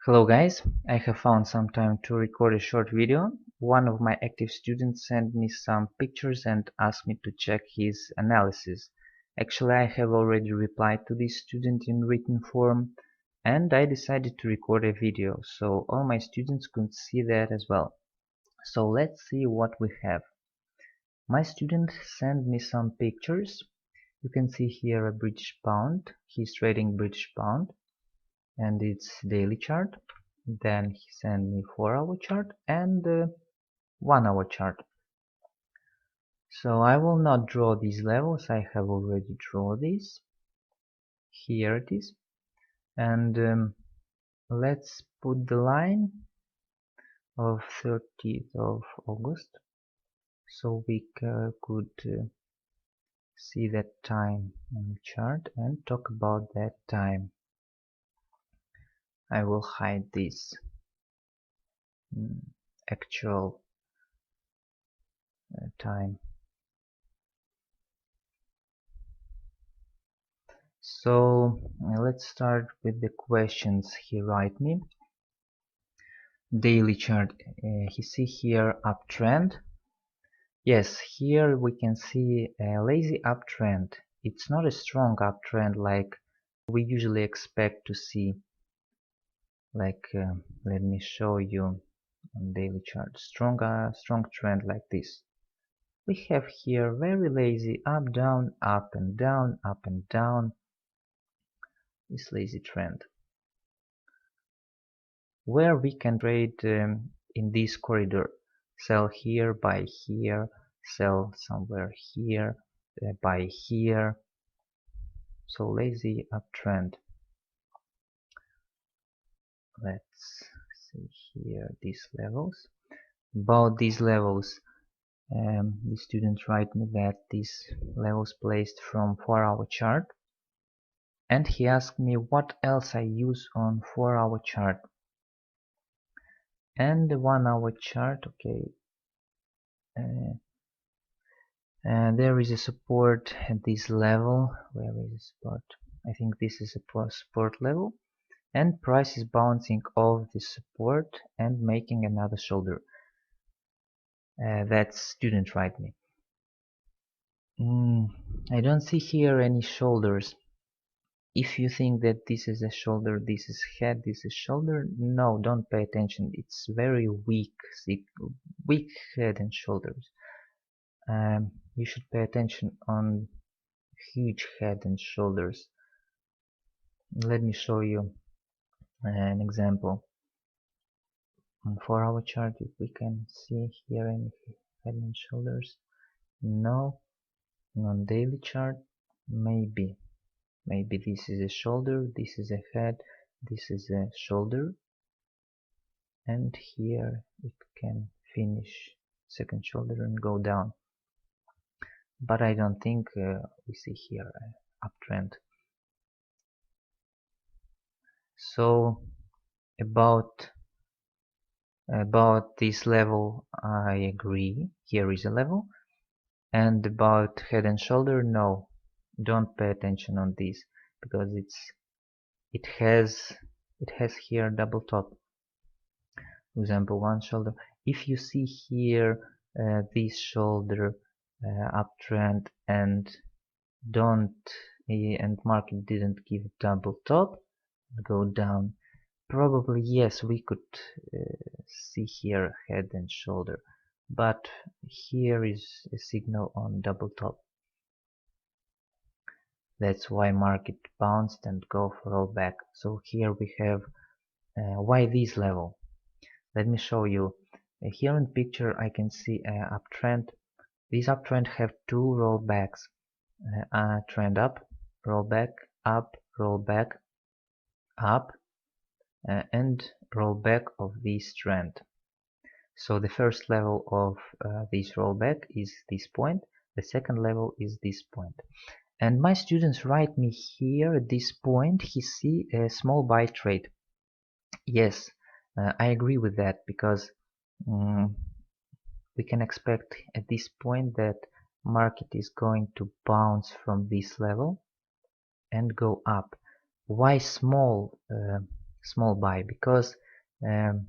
Hello guys, I have found some time to record a short video. One of my active students sent me some pictures and asked me to check his analysis. Actually, I have already replied to this student in written form and I decided to record a video so all my students could see that as well. So let's see what we have. My student sent me some pictures. You can see here a British pound. He's trading British pound and its daily chart. Then he sent me 4-hour chart and 1-hour chart. So I will not draw these levels, I have already drawn this. Here it is. And let's put the line of 30th of August so we could see that time on the chart and talk about that time. I will hide this actual time. So let's start with the questions he write me. Daily chart. He see here uptrend. Yes, here we can see a lazy uptrend. It's not a strong uptrend like we usually expect to see. Like let me show you on daily chart. Strong trend like this. We have here very lazy up down up and down up and down. This lazy trend. Where we can trade in this corridor, sell here, buy here, sell somewhere here, buy here. So lazy uptrend. Let's see here these levels. About these levels, the student write me that these levels placed from 4-hour chart, and he asked me what else I use on 4-hour chart. And the 1-hour chart, okay. There is a support at this level. Where is the support? I think this is a support level. And price is bouncing off the support and making another shoulder. That student write me. I don't see here any shoulders. If you think that this is a shoulder, this is head, this is shoulder, no, don't pay attention. It's very weak head and shoulders. You should pay attention on huge head and shoulders. Let me show you an example. On 4-hour chart, if we can see here any head and shoulders, no. On daily chart, maybe this is a shoulder, this is a head, this is a shoulder, and here it can finish second shoulder and go down. But I don't think we see here an uptrend. So about this level I agree, here is a level. And about head and shoulder, no, don't pay attention on this because it has here double top. For example, one shoulder. If you see here this shoulder uptrend and market didn't give double top, go down. Probably yes, we could see here head and shoulder, but here is a signal on double top. That's why market bounced and go for rollback. So here we have why this level. Let me show you. Here in picture I can see an uptrend. This uptrend have two rollbacks. Trend up, rollback, up, rollback, up, and rollback of this trend. So the first level of this rollback is this point. The second level is this point. And my students write me here at this point he see a small buy trade. Yes, I agree with that because we can expect at this point that market is going to bounce from this level and go up. Why small small buy, because um,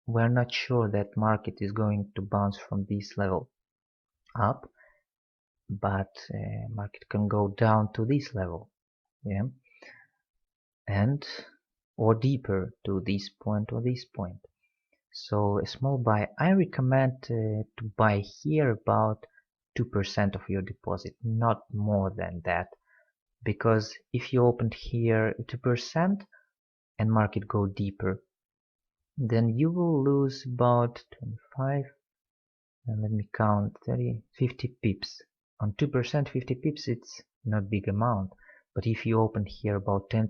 we're not sure that market is going to bounce from this level up, but market can go down to this level, yeah, and or deeper to this point or this point. So a small buy, I recommend to buy here about 2% of your deposit, not more than that, because if you opened here 2% and market go deeper, then you will lose about 25, and let me count, 30, 50 pips. On 2%, 50 pips, it's not big amount, but if you open here about 10%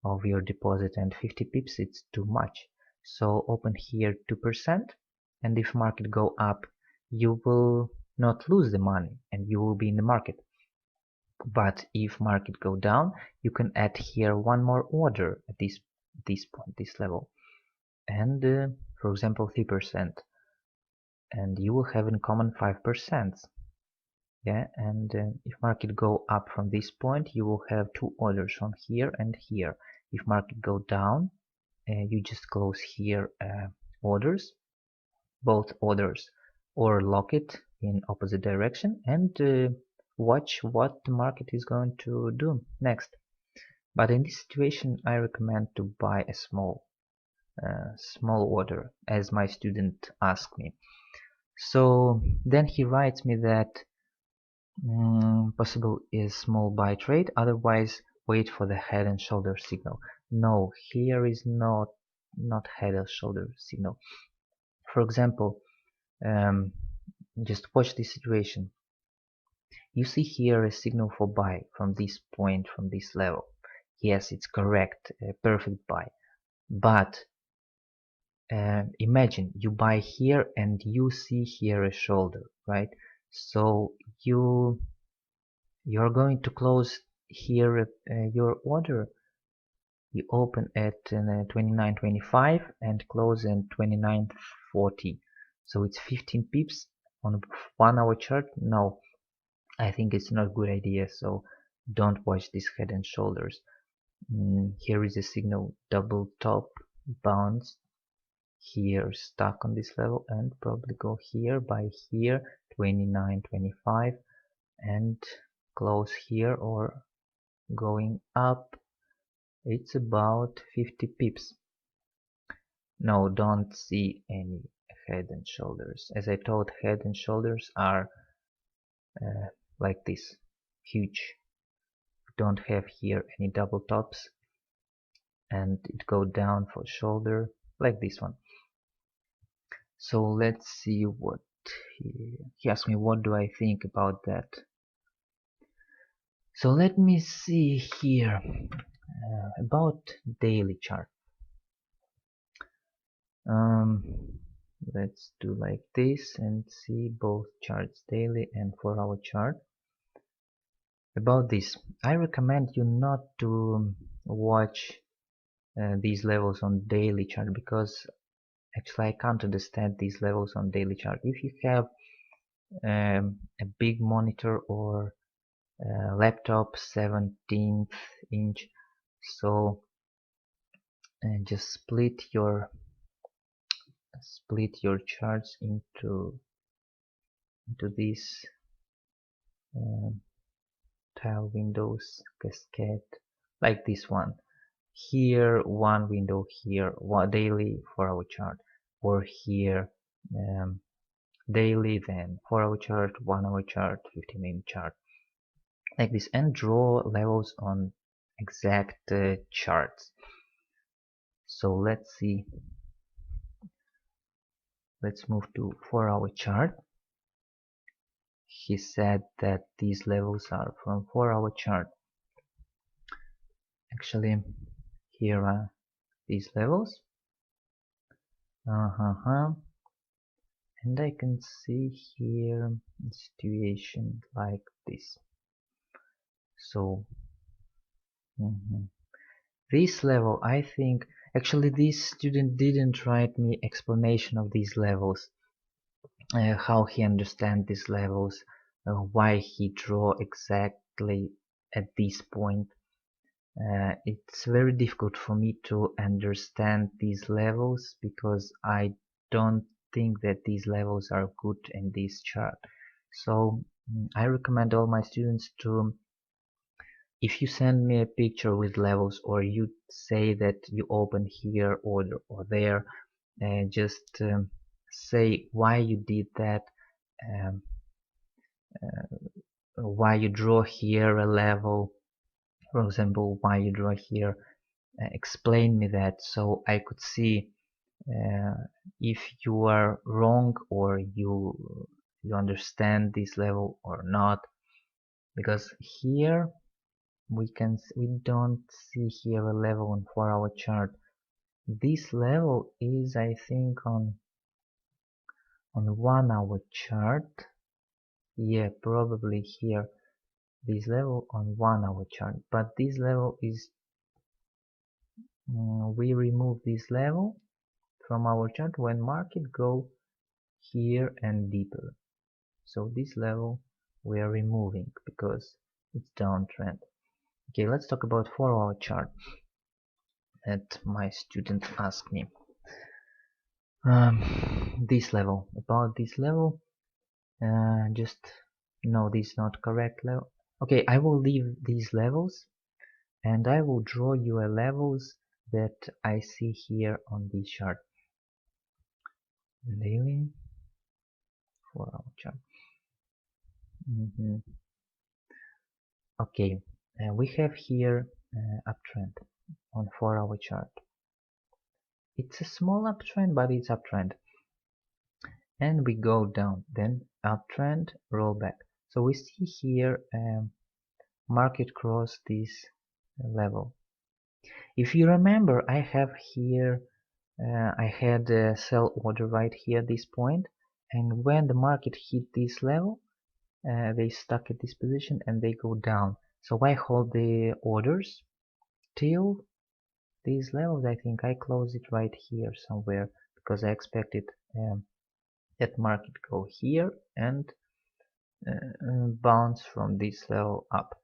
of your deposit and 50 pips, it's too much. So open here 2%, and if market go up, you will not lose the money and you will be in the market. But if market go down, you can add here one more order at this point, this level, and for example 3%, and you will have in common 5%. Yeah, and if market go up from this point, you will have two orders from here and here. If market go down, you just close here orders, both orders, or lock it in opposite direction, and watch what the market is going to do next. But in this situation, I recommend to buy a small order, as my student asked me. So then he writes me that possible is small buy trade, otherwise wait for the head and shoulder signal. No, here is not head and shoulder signal. For example, just watch this situation. You see here a signal for buy from this point, from this level. Yes, it's correct, a perfect buy. But imagine you buy here and you see here a shoulder, right? So you're going to close here your order. You open at 29.25 and close at 29.40. So it's 15 pips on 1 hour chart. No, I think it's not a good idea. So don't watch this head and shoulders. Here is a signal double top bounce here, stuck on this level, and probably go here, buy here 29.25 and close here, or going up it's about 50 pips. No, don't see any head and shoulders. As I told, head and shoulders are like this, huge. Don't have here any double tops, and it go down for shoulder like this one. So let's see what he asked me, what do I think about that. So let me see here about daily chart. Let's do like this and see both charts, daily and 4-hour chart. About this, I recommend you not to watch these levels on daily chart, because actually I can't understand these levels on daily chart. If you have a big monitor or laptop 17th inch, so just split your charts into these tile windows, cascade, like this one. Here one window, here one daily 4-hour chart, or here daily, then 4-hour chart, 1-hour chart, 15-minute chart, like this, and draw levels on exact charts. So let's see, let's move to 4-hour chart. He said that these levels are from 4-hour chart. Actually, here are these levels. And I can see here a situation like this. So this level, I think, actually this student didn't write me explanation of these levels, how he understand these levels, why he draw exactly at this point. It's very difficult for me to understand these levels because I don't think that these levels are good in this chart. So I recommend all my students to, if you send me a picture with levels or you say that you open here or there, just say why you did that, um, why you draw here a level, for example, why you draw here. Explain me that so I could see uh, if you are wrong or you understand this level or not, because here we don't see here a level on 4-hour chart. This level is, I think, on 1-hour chart. Yeah, probably here this level on 1-hour chart, but this level is we remove this level from our chart when market go here and deeper. So this level we are removing because it's downtrend. Okay, let's talk about 4-hour chart that my student asked me. This level, about this level, just no, this is not correct level. Okay, I will leave these levels and I will draw you a levels that I see here on this chart. Daily 4-hour chart. Okay, we have here uptrend on 4-hour chart. It's a small uptrend, but it's uptrend. And we go down, then uptrend, roll back. So we see here market cross this level. If you remember, I have here, I had a sell order right here at this point, and when the market hit this level, they stuck at this position and they go down. So I hold the orders till these levels. I think I close it right here somewhere because I expected that market go here and bounce from this level up.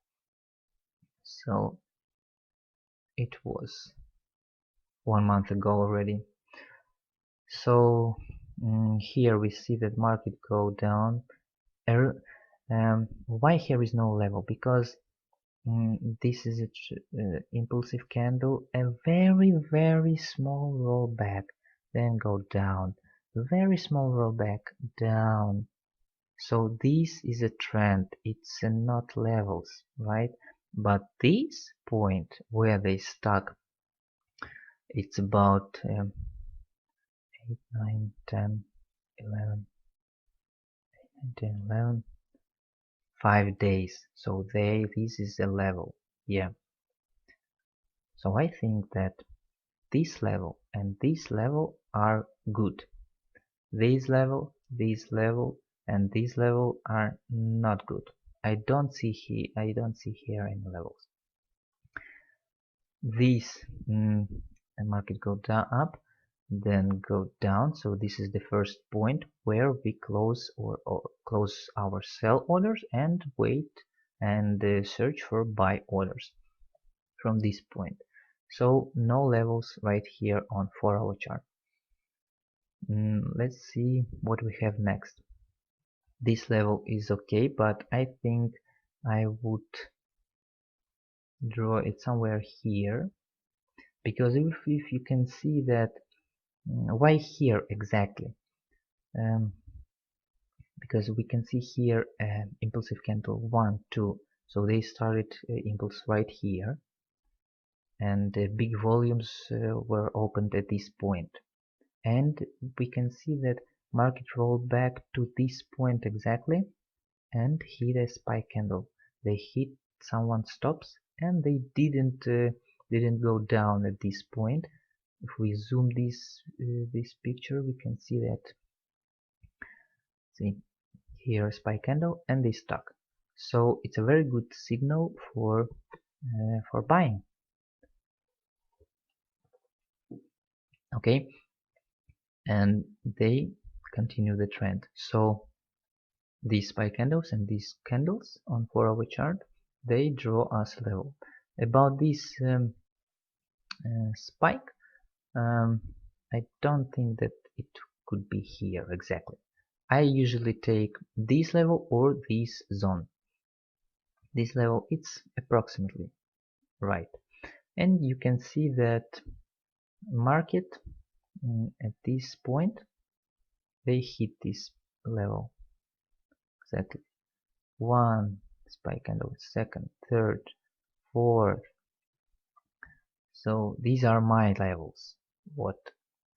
So it was 1 month ago already. So here we see that market go down. Why here is no level? Because this is a impulsive candle, a very small rollback, then go down, very small rollback, down. So this is a trend, it's not levels, right? But this point where they stuck, it's about 8, 9, 10, 11, 10, 11, 5 days. So this is a level, yeah. So I think that this level and this level are good. This level, and this level are not good. I don't see here any levels. This market go down up, then go down. So this is the first point where we close or close our sell orders and wait and search for buy orders from this point. So no levels right here on 4-hour chart. Let's see what we have next. This level is okay, but I think I would draw it somewhere here, because if you can see that, why here exactly? Because we can see here impulsive candle 1, 2, so they started impulse right here, and big volumes were opened at this point, and we can see that market rolled back to this point exactly and hit a spike candle. They hit someone stops and they didn't go down at this point. If we zoom this picture, we can see that, see here a spike candle and they stuck. So it's a very good signal for buying. Okay, and they continue the trend. So these spike candles and these candles on 4-hour chart, they draw us level. About this spike, I don't think that it could be here exactly. I usually take this level or this zone. This level, it's approximately right. And you can see that market at this point, they hit this level exactly. One spike candle, second, third, fourth. So these are my levels. What?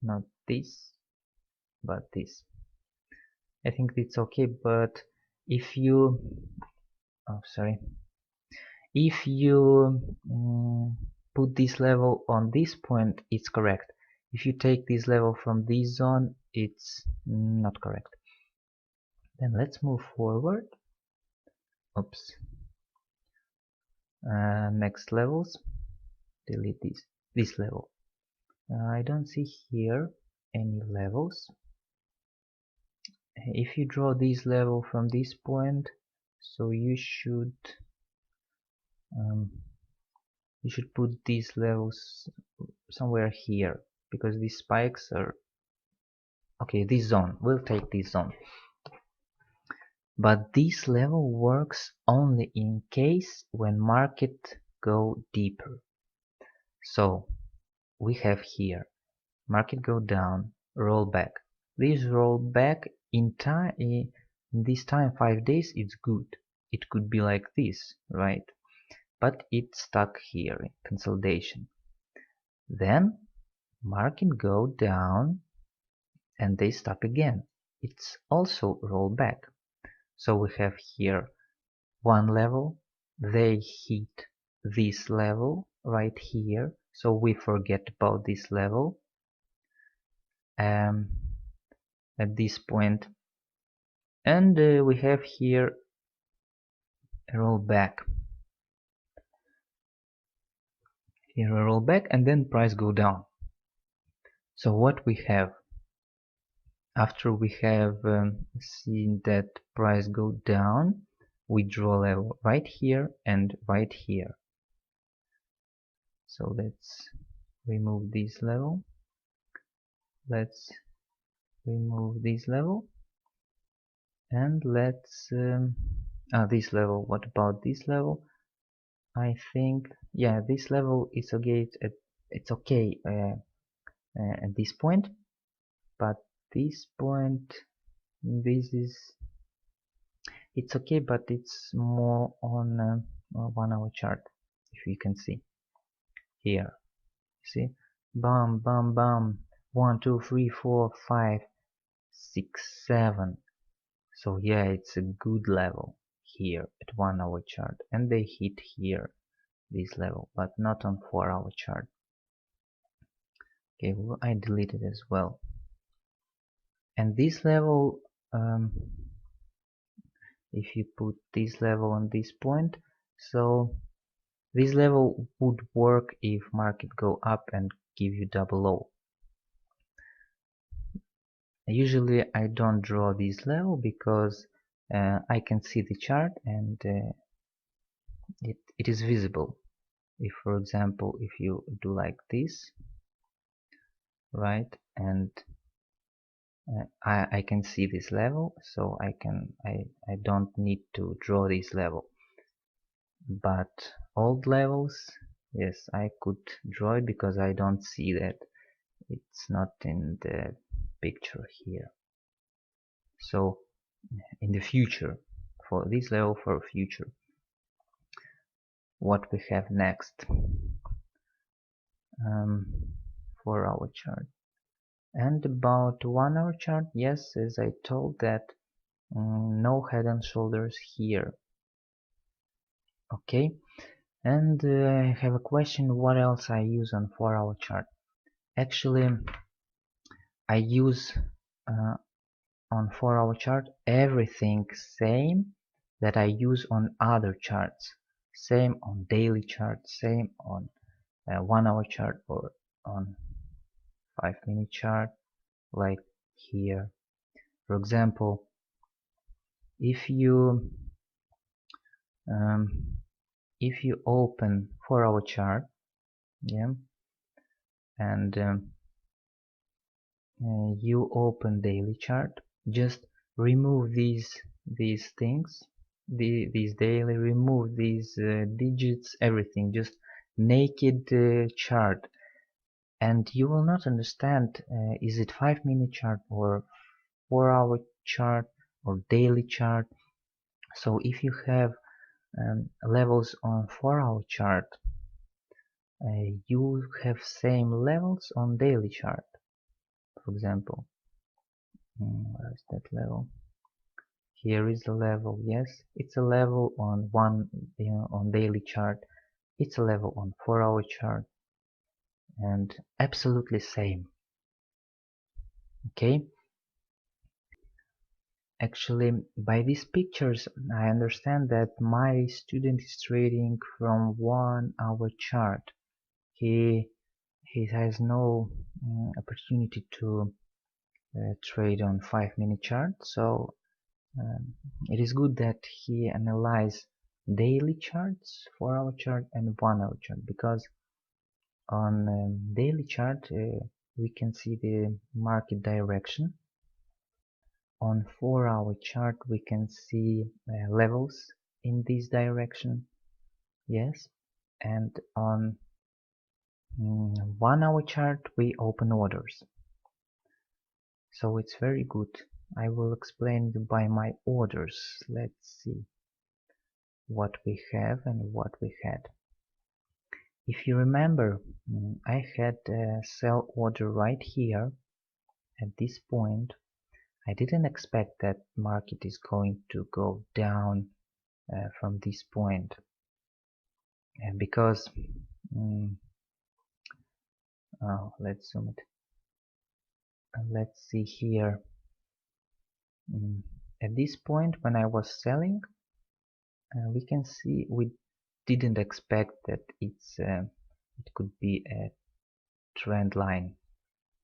Not this, but this. I think it's okay, but if you, oh sorry, if you put this level on this point, it's correct. If you take this level from this zone, it's not correct. Then let's move forward. Oops. Next levels. Delete this level. I don't see here any levels. If you draw this level from this point, so you should put these levels somewhere here, because these spikes are okay. This zone, we'll take this zone, but this level works only in case when market go deeper. So we have here market go down, roll back. This roll back in time, in this time 5 days, it's good. It could be like this, right? But it's stuck here in consolidation. Then market go down and they stuck again. It's also roll back. So we have here one level, they hit this level right here, so we forget about this level at this point, and we have here a roll back. Here a roll back, and then price go down. So what we have after we have seen that price go down, we draw level right here and right here. So let's remove this level. Let's remove this level, and let's this level. What about this level? I think, yeah, this level is okay. It's okay at this point, but this point, this is, it's okay, but it's more on a 1 hour chart. If you can see here, see, bam, bam, bam, 1, 2, 3, 4, 5, 6, 7. So yeah, it's a good level here at 1 hour chart, and they hit here this level, but not on 4 hour chart. Okay, well, I deleted as well. And this level, if you put this level on this point, so this level would work if market go up and give you double low. Usually I don't draw this level because I can see the chart, and it is visible. If, for example, if you do like this, right, and I can see this level, so I don't need to draw this level. But old levels, yes, I could draw it because I don't see that. It's not in the picture here. So in the future, for this level, for future, what we have next, 4 hour chart. And about 1 hour chart, yes, as I told that no head and shoulders here. Okay, and I have a question, what else I use on 4 hour chart. Actually, I use on 4 hour chart everything same that I use on other charts. Same on daily chart, same on 1 hour chart, or on 5-minute chart, like here. For example, if you if you open 4-hour chart, yeah, and you open daily chart, just remove these things, these daily, remove these digits, everything, just naked chart, and you will not understand is it 5-minute chart or 4-hour chart or daily chart. So if you have levels on 4-hour chart, you have same levels on daily chart. For example, where is that level? Here is the level. Yes, it's a level on on daily chart. It's a level on 4-hour chart, and absolutely same. Okay. Actually, by these pictures, I understand that my student is trading from 1-hour chart. He has no opportunity to trade on 5-minute chart, so it is good that he analyze daily charts, 4-hour chart and 1-hour chart, because on daily chart we can see the market direction. On 4-hour chart we can see levels in this direction, yes, and on 1-hour chart we open orders. So it's very good. I will explain you by my orders. Let's see what we have and what we had. If you remember, I had a sell order right here at this point. I didn't expect that market is going to go down from this point, because let's zoom it. Let's see here. At this point when I was selling, we can see we didn't expect that it could be a trend line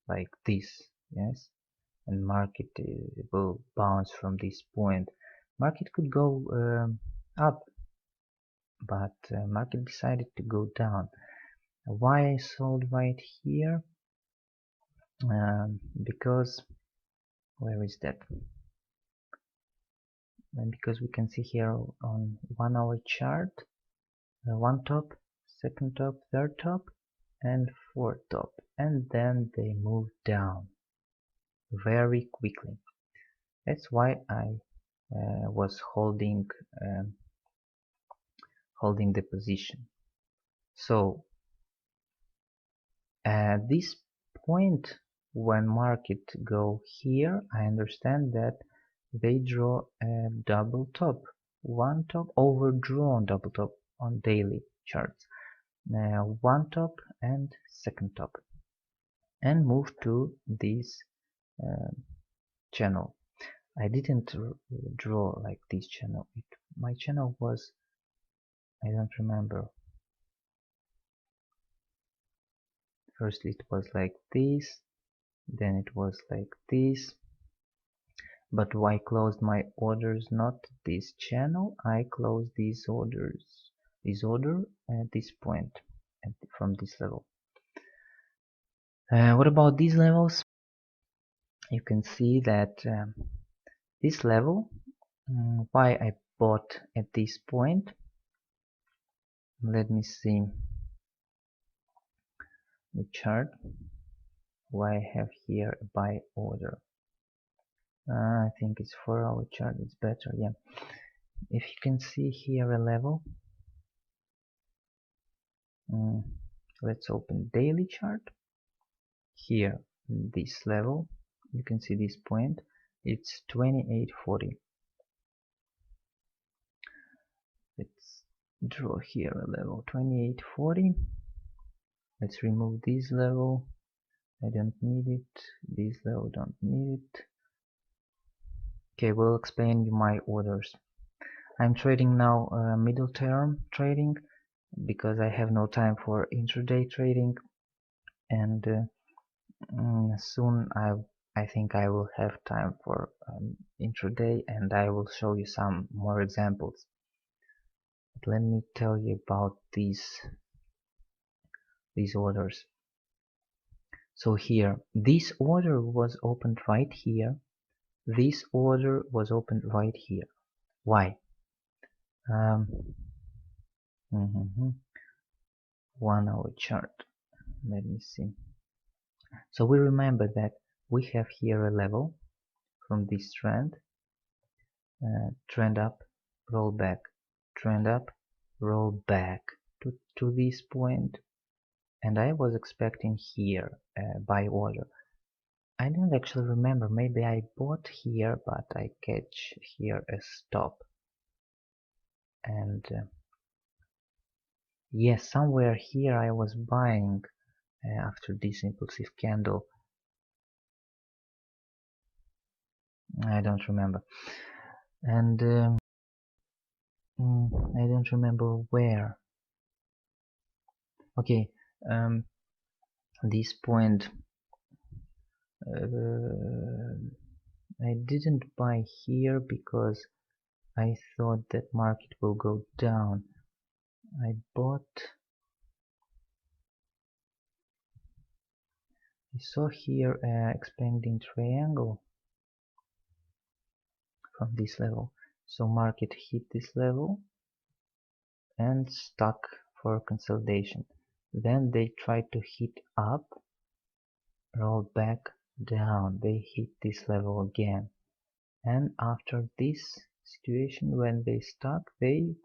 like this, yes, and market will bounce from this point. Market could go up, but market decided to go down. Why I sold right here? Because where is that? And because we can see here on 1-hour chart, one top, second top, third top, and fourth top, and then they move down very quickly. That's why I was holding the position. So at this point, when market go here, I understand that they draw a double top, one top, overdrawn double top on daily charts. Now one top and second top, and move to this channel. I didn't draw like this channel. My channel was, I don't remember. First it was like this, then it was like this. But I closed my orders not this channel. I closed these orders, this order at this point, from this level. What about these levels? You can see that this level, why I bought at this point. Let me see the chart. Why I have here a buy order. I think it's 4-hour chart. It's better, yeah. If you can see here a level, let's open daily chart. Here, this level, you can see this point. It's 2840. Let's draw here a level 2840. Let's remove this level. I don't need it. This level don't need it. Okay, we'll explain you my orders. I'm trading now middle term trading because I have no time for intraday trading, and soon I think I will have time for intraday, and I will show you some more examples. But let me tell you about these orders. So here, this order was opened right here. This order was opened right here. Why? Um, 1 hour chart. Let me see. So we remember that we have here a level from this trend, trend up, roll back, trend up, roll back to this point, and I was expecting here buy order. I don't actually remember, maybe I bought here, but I catch here a stop, and yes, somewhere here I was buying after this impulsive candle. I don't remember, and I don't remember where. Okay, this point I didn't buy here because I thought that market will go down. I saw here expanding triangle from this level. So market hit this level and stuck for consolidation. Then they tried to hit up, roll back down. They hit this level again. And after this situation, when they stuck, they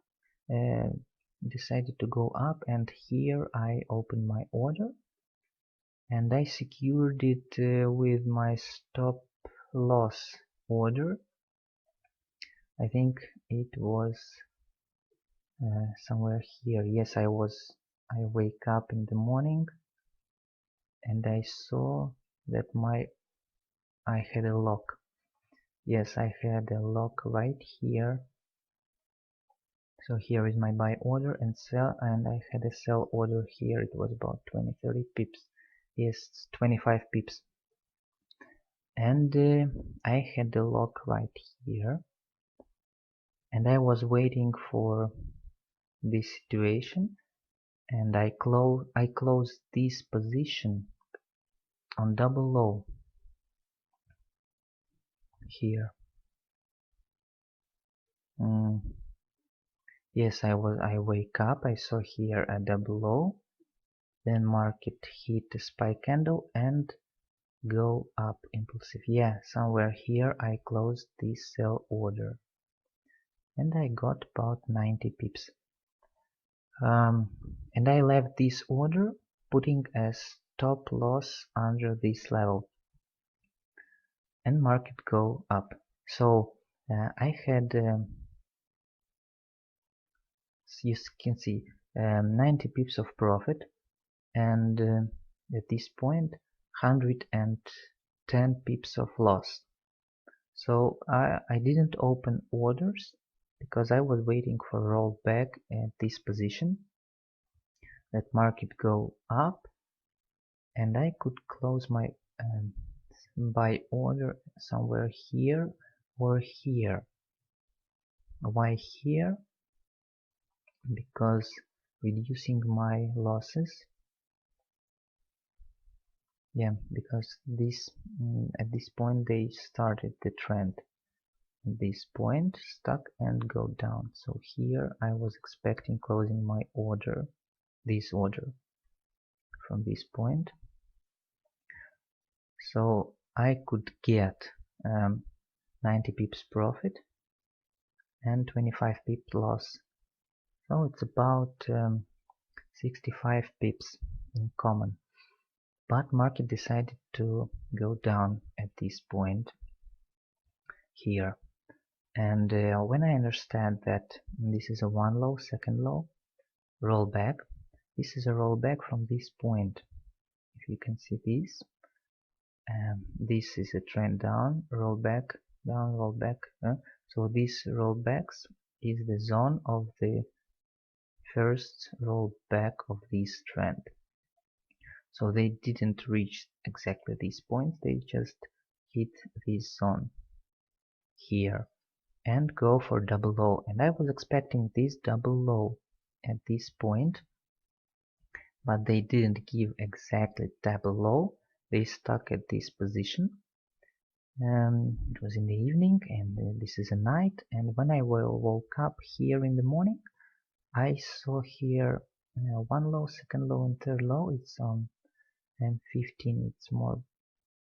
decided to go up, and here I opened my order and I secured it with my stop loss order. I think it was somewhere here. Yes, I wake up in the morning and I saw that I had a lock. Yes, I had a lock right here. So here is my buy order and sell, and I had a sell order here. It was about 20-30 pips. Yes, 25 pips. And I had the lock right here, and I was waiting for this situation, and I closed this position on double low here. Yes, I wake up, I saw here a double low, then market hit a spike candle and go up impulsive. Yeah, somewhere here I closed this sell order and I got about 90 pips. And I left this order putting a stop loss under this level and market go up. So I had you can see 90 pips of profit, and at this point 110 pips of loss. So I didn't open orders because I was waiting for rollback at this position, let market go up, and I could close my buy order somewhere here or here. Why here? Because reducing my losses. Yeah, because this at this point they started the trend. At this point stuck and go down. So here I was expecting closing my order, this order, from this point. So I could get 90 pips profit and 25 pips loss. So it's about 65 pips in common. But market decided to go down at this point here. And when I understand that this is a one low, second low, rollback, this is a rollback from this point. If you can see this, this is a trend down, rollback, down, rollback. So this rollbacks is the zone of the first rollback of this trend. So they didn't reach exactly these points, they just hit this zone here, and go for double low, and I was expecting this double low at this point, but they didn't give exactly double low. They stuck at this position. It was in the evening, and this is a night, and when I woke up here in the morning, I saw here one low, second low, and third low. It's on M15. It's more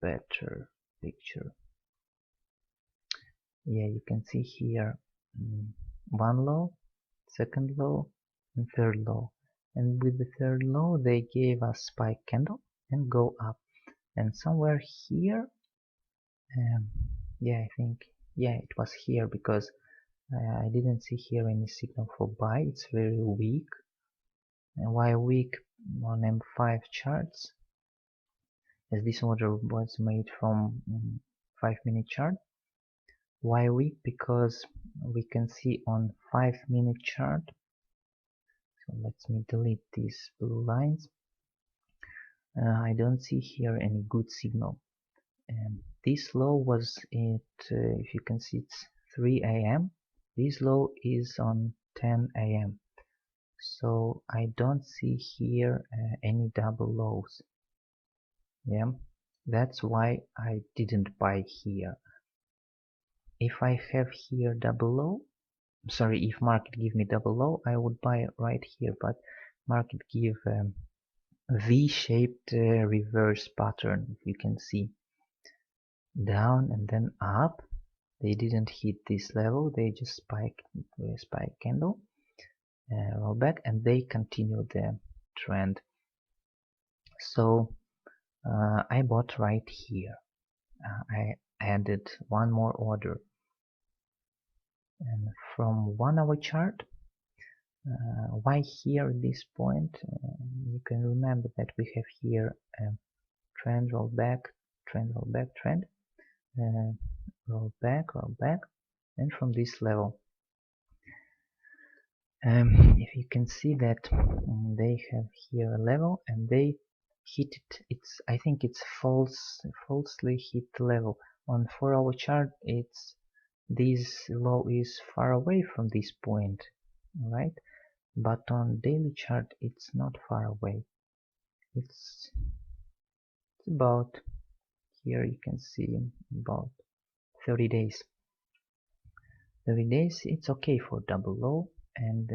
better picture. Yeah, you can see here one low, second low, and third low. And with the third low, they gave us spike candle and go up. And somewhere here, yeah, I think, yeah, it was here because I didn't see here any signal for buy. It's very weak. And why weak on M5 charts? As this order was made from 5-minute chart. Why weak? Because we can see on 5-minute chart. So let me delete these blue lines. I don't see here any good signal. This low was at, if you can see, it's 3 a.m. This low is on 10 a.m. So I don't see here any double lows. Yeah, that's why I didn't buy here. If I have here double low, sorry, if market give me double low, I would buy right here, but market give V-shaped reverse pattern, if you can see, down and then up. They didn't hit this level, they just spike candle, roll back, and they continue the trend. So I bought right here. I added one more order, and from 1-hour chart, why here at this point? You can remember that we have here trend, roll back, trend, roll back, trend, roll back, and from this level, if you can see that they have here a level and they hit it. It's, I think it's falsely hit level. On 4-hour chart, it's this low is far away from this point, right? But on daily chart, it's not far away. It's about, here you can see, about 30 days. 30 days, it's okay for double low. And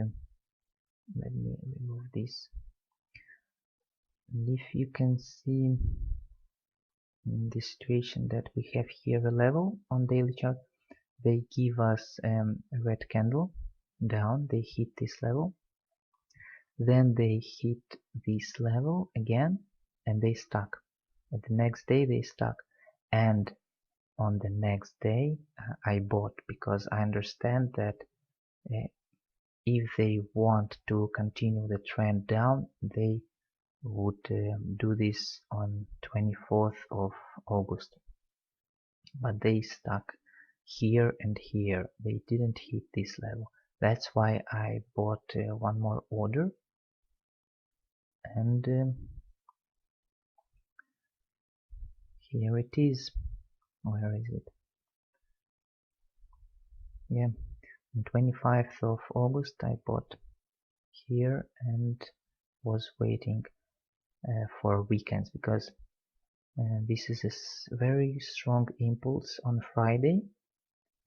let me remove this. And if you can see the situation that we have here a level on daily chart, they give us a red candle down, they hit this level, then they hit this level again, and they stuck. And the next day they stuck, and on the next day I bought, because I understand that if they want to continue the trend down, they would do this on 24th of August. But they stuck here and here. They didn't hit this level. That's why I bought one more order. And here it is. Where is it? Yeah, on 25th of August I bought here and was waiting for weekends, because this is a very strong impulse. On Friday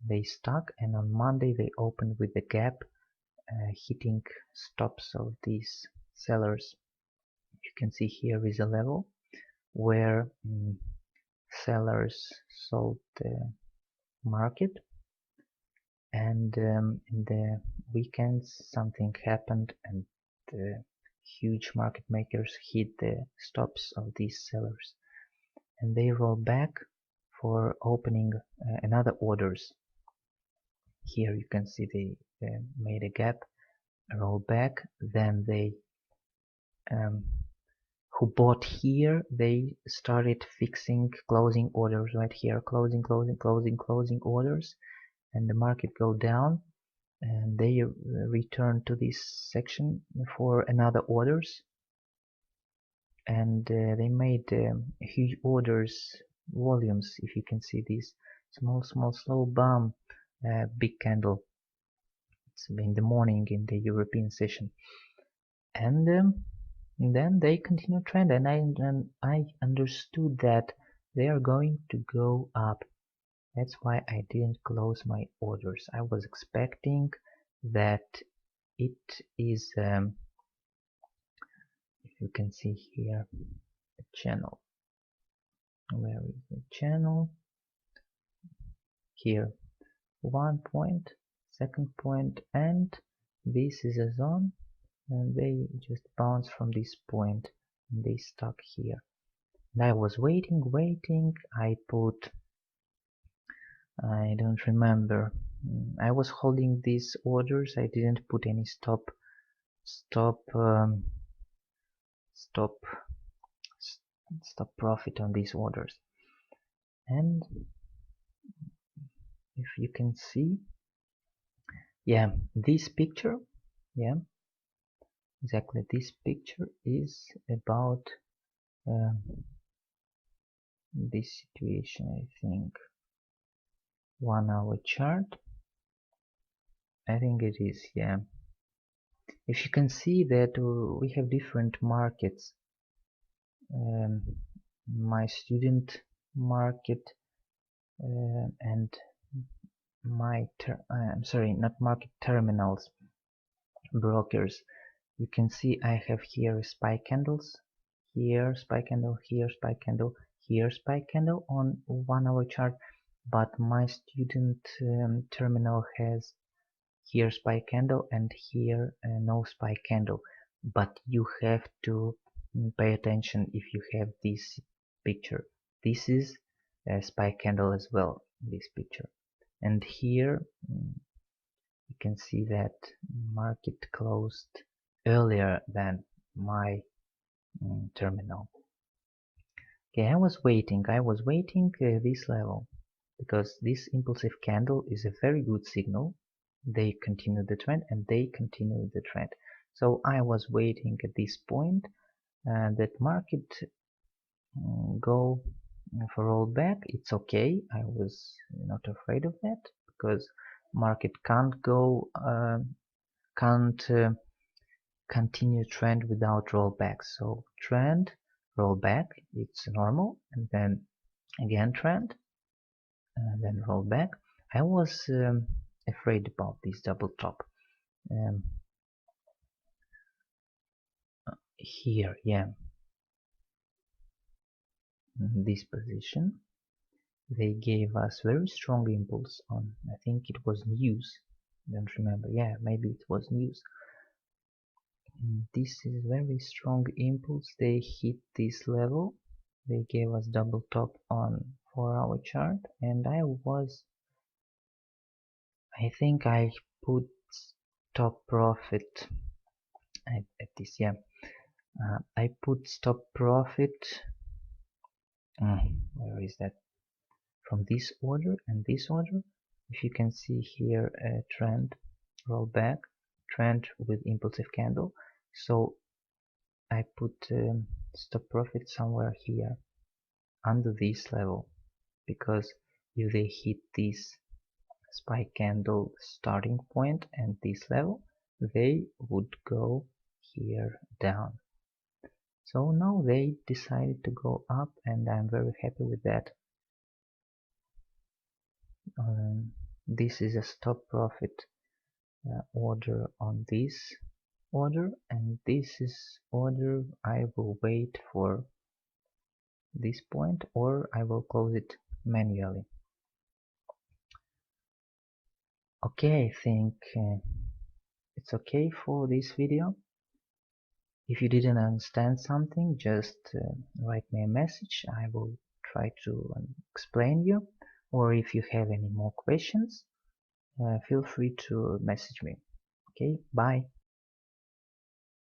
they stuck, and on Monday they opened with a gap, hitting stops of these sellers. You can see here is a level where sellers sold the market, and in the weekends something happened, and the huge market makers hit the stops of these sellers, and they roll back for opening another orders. Here you can see they made a gap, roll back, then they who bought here, they started fixing closing orders right here, closing orders, and the market go down, and they return to this section for another orders, and they made huge orders volumes. If you can see this small slow bump, big candle. It's in the morning in the European session, and then they continue trend, and I understood that they are going to go up. That's why I didn't close my orders. I was expecting that it is, if you can see here, the channel. Where is the channel? Here, 1 point, second point, and this is a zone, and they just bounce from this point, and they stuck here. And I was waiting. I don't remember. I was holding these orders. I didn't put any stop stop profit on these orders. And if you can see, yeah, this picture, yeah, exactly, this picture is about this situation. I think 1 hour chart. I think it is, yeah. If you can see that we have different markets. My student market and I'm sorry, not market, terminals, brokers. You can see I have here spike candles, here spike candle, here spike candle, here spike candle on 1 hour chart, but my student terminal has here spike candle and here no spike candle. But you have to pay attention if you have this picture. This is a spike candle as well, this picture. And here you can see that market closed earlier than my terminal. Okay, I was waiting this level because this impulsive candle is a very good signal. They continue the trend and they continue the trend. So I was waiting at this point that market go for rollback. It's okay. I was not afraid of that because market can't go can't continue trend without rollback. So trend, rollback, it's normal, and then again trend, and then rollback. I was afraid about this double top. Here, yeah, this position. They gave us very strong impulse on, I think it was news. I don't remember. Yeah, maybe it was news. This is very strong impulse. They hit this level. They gave us double top on 4 hour chart, and I think I put stop profit at this, yeah. I put stop profit. Where is that? From this order and this order. If you can see here a trend, rollback, trend with impulsive candle. So I put stop profit somewhere here under this level, because if they hit this spike candle starting point and this level, they would go here down. So now they decided to go up, and I'm very happy with that. This is a stop profit order on this order, and this is order I will wait for this point, or I will close it manually. Okay, I think it's okay for this video. If you didn't understand something, just write me a message. I will try to explain you, or if you have any more questions, feel free to message me. Okay, bye.